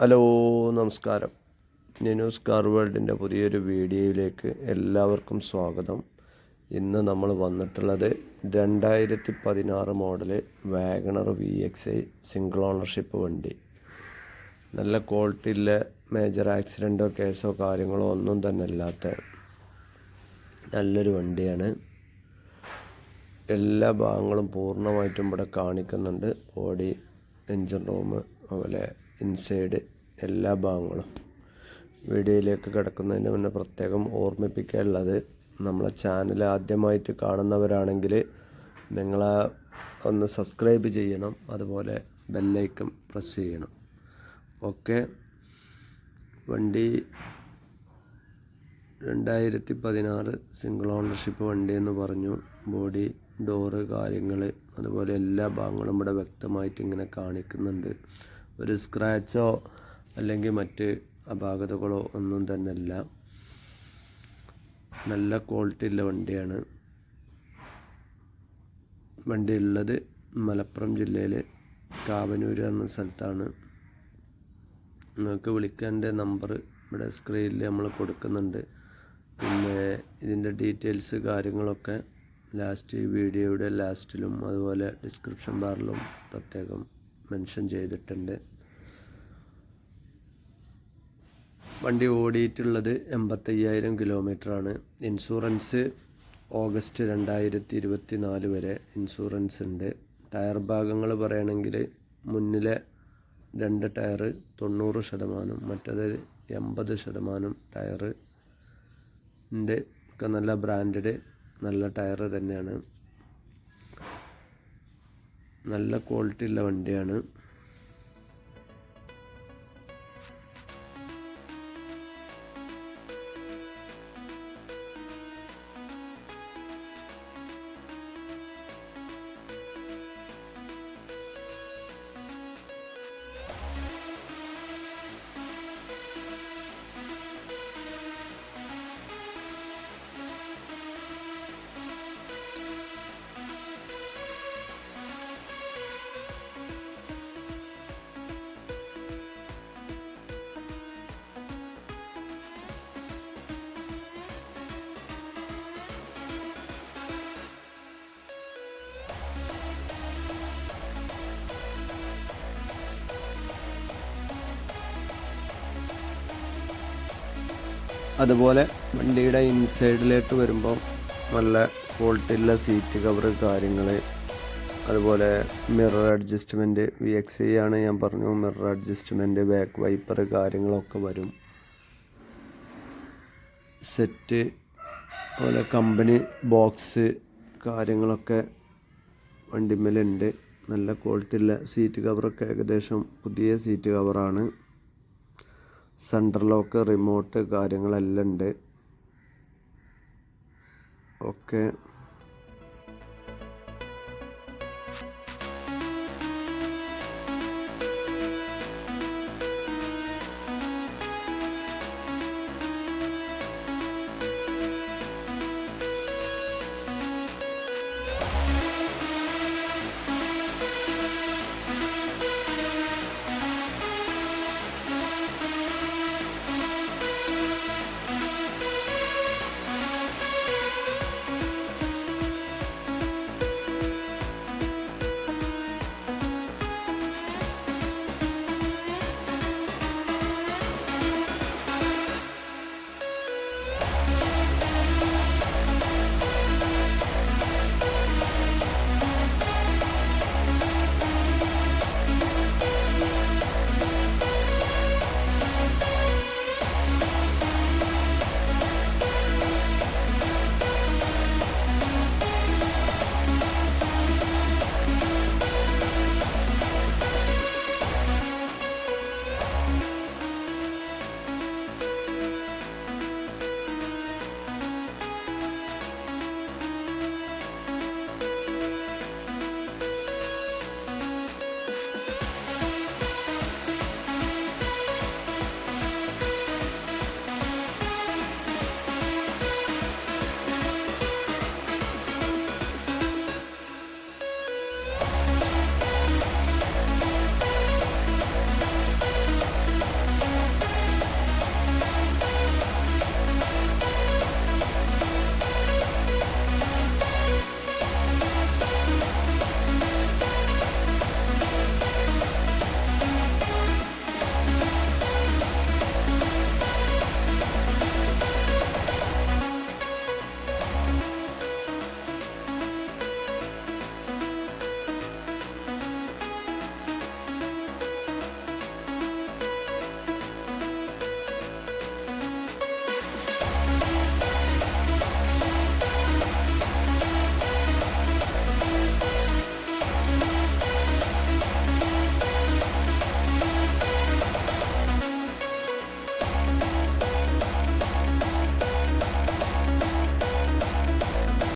Hello, നമസ്കാരം. നിനൂസ് car വേൾഡിൻ്റെ പുതിയൊരു വീഡിയോയിലേക്ക് എല്ലാവർക്കും സ്വാഗതം. ഇന്ന് നമ്മൾ വന്നിട്ടുള്ളത് 2016 model WagonR VXi single ownership വണ്ടി. നല്ല ക്വാളിറ്റിയിലെ മേജർ ആക്സിഡൻറ്റോ കേസോ കാര്യങ്ങളോ ഒന്നും തന്നെ ഇല്ലാത്ത നല്ലൊരു വണ്ടിയാണ്. എല്ലാ ഭാഗങ്ങളും പൂർണ്ണമായിട്ടും ഇവിടെ കാണിക്കുന്നുണ്ട്. ബോഡി, എൻജിൻ റൂം, അതുപോലെ ഇൻസൈഡ് എല്ലാ ഭാഗങ്ങളും. വീഡിയോയിലേക്ക് കിടക്കുന്നതിന് മുന്നേ പ്രത്യേകം ഓർമ്മിപ്പിക്കാനുള്ളത്, നമ്മളെ ചാനൽ ആദ്യമായിട്ട് കാണുന്നവരാണെങ്കിൽ നിങ്ങൾ ഒന്ന് സബ്സ്ക്രൈബ് ചെയ്യണം, അതുപോലെ ബെല്ലൈക്കൺ പ്രസ് ചെയ്യണം. ഓക്കെ. വണ്ടി 2016 സിംഗിൾ ഓണർഷിപ്പ് വണ്ടി എന്ന് പറഞ്ഞു. ബോഡി, ഡോറ് കാര്യങ്ങൾ, അതുപോലെ എല്ലാ ഭാഗങ്ങളും ഇവിടെ വ്യക്തമായിട്ട് ഇങ്ങനെ കാണിക്കുന്നുണ്ട്. ഒരു സ്ക്രാച്ചോ അല്ലെങ്കിൽ മറ്റ് അപാകതകളോ ഒന്നും തന്നെ ഇല്ല. നല്ല ക്വാളിറ്റി ഉള്ള വണ്ടിയാണ്. വണ്ടി ഉള്ളത് മലപ്പുറം ജില്ലയിലെ കാവനൂർ എന്ന സ്ഥലത്താണ്. നിങ്ങൾക്ക് വിളിക്കേണ്ട നമ്പർ ഇവിടെ സ്ക്രീനിൽ നമ്മൾ കൊടുക്കുന്നുണ്ട്. പിന്നെ ഇതിൻ്റെ ഡീറ്റെയിൽസ് കാര്യങ്ങളൊക്കെ വീഡിയോയുടെ ലാസ്റ്റിലും അതുപോലെ ഡിസ്ക്രിപ്ഷൻ ബാറിലും പ്രത്യേകം മെൻഷൻ ചെയ്തിട്ടുണ്ട്. വണ്ടി ഓടിയിട്ടുള്ളത് 85,000 കിലോമീറ്ററാണ്. ഇൻഷുറൻസ് ഓഗസ്റ്റ് 2024 വരെ ഇൻഷുറൻസ് ഉണ്ട്. ടയർ ഭാഗങ്ങൾ പറയുകയാണെങ്കിൽ മുന്നിലെ 2 ടയർ 90%, മറ്റേത് 80% ടയർ ഉണ്ട്. ഒക്കെ നല്ല ബ്രാൻഡഡ് നല്ല ടയർ തന്നെയാണ്. നല്ല ക്വാളിറ്റി ഉള്ള വണ്ടിയാണ്. അതുപോലെ വണ്ടിയുടെ ഇൻസൈഡിലേക്ക് വരുമ്പോൾ നല്ല ക്വാളിറ്റിയുള്ള സീറ്റ് കവർ കാര്യങ്ങൾ, അതുപോലെ മിറർ അഡ്ജസ്റ്റ്മെൻറ്റ് VXi ആണ് ഞാൻ പറഞ്ഞു. മിറർ അഡ്ജസ്റ്റ്മെൻറ്റ്, ബാക്ക് വൈപ്പർ കാര്യങ്ങളൊക്കെ വരും. സെറ്റ്, അതുപോലെ കമ്പനി ബോക്സ് കാര്യങ്ങളൊക്കെ വണ്ടിമേലുണ്ട്. നല്ല ക്വാളിറ്റിയുള്ള സീറ്റ് കവറൊക്കെ ഏകദേശം പുതിയ സീറ്റ് കവറാണ്. സെൻട്രൽ ലോക്ക്, റിമോട്ട് കാര്യങ്ങളെല്ലാം ഉണ്ട്. ഓക്കെ.